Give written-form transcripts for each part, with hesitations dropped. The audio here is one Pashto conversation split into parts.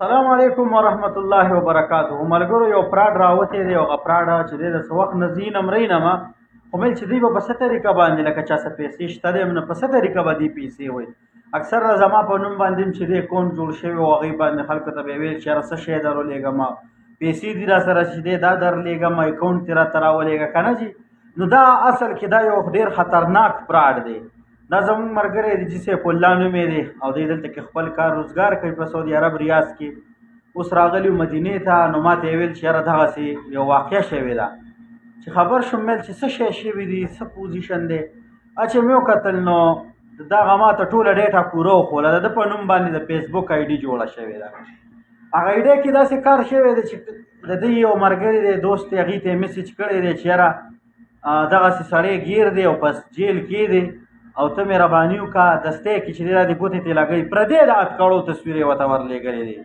السلام علیکم ورحمت الله وبرکاته. ملګرو یو فراډ راوتی دی، هغه فراډ چې دی د څه وخت نه ځي نه مرئ نه ما خو مل چې دوی به په څه طریقه باندې لکه چا څه پیسې شته دی نه په څه طریقه به دې پیسې وایي. اکثر زما په نوم باندې چې دی اکاونټ جوړ شوی و هغې باندې خلکو ته به یې ویل چې یاره څه شی درولېږم، پیسې دي را سره چې دی دا درلېږم، اکاونټ دې راته راولېږه که نه جي. نو دا اصل کې دا یو ډېر خطرناک فراډ دی. دا زموږ ملګری دی چې سیف الله نوم یې دی او دی دلته کې خپل کار روزګار کوي په سعودي عرب ریاض کې. اوس راغلی و مدینې ته، نو ما ته یې ویل چې یاره دغسې یو واقعه شوې ده چې خبر شوم مل چې څه شی شوي دي، څه پوزیشن دی. چې مې وکتل نو دغه ما ته ټوله ډیټا پوره وښوله، د ده په نوم باندې د فیسبوک آی ډي جوړه شوې ده. هغه آی ډي کې داسې کار شوی دی چې د ده یو ملګری دی دوست دی، هغې ته یې میسج کړی دی چې یاره دغسې سړی ګیر دی او بس جیل کې دی او ته مهرباني وکړه دستی کې چې دی دا دې ګوتې ته لګوي. پردی د اتکړو تصویر یې ورته ورلېږلی دی،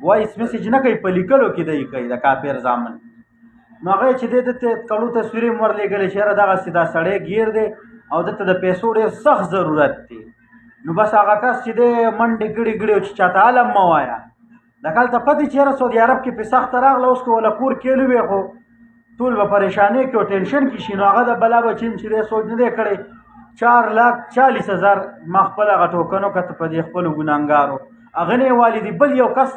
وایس میسج نه کوي، په لیکلو کې دی کوي د کافر زامن. نو هغه چې دی دته اتکړو تصویر یې ورلېږلی چې یاره دغسې دا سړی ګیر دی او دته د پیسو ډېر سخت ضرورت دی. نو بس هغه کس چې دی منډې ګړې ګړې چې چاته علم مه وایه، د کال ته پتې چې یاره سعودي عرب کې پې سخته راغله، اوس که وله کور کیلو وی خو ټول به پریشانۍ کې او ټینشن کې شي. نو هغه د بلا بچین چې دی سوچ نه دی کړی 4,40,000 ما خپل هغه ټوکن وکته په دې خپلو ګناهګارو هغه نه یې والي دي بل یو کس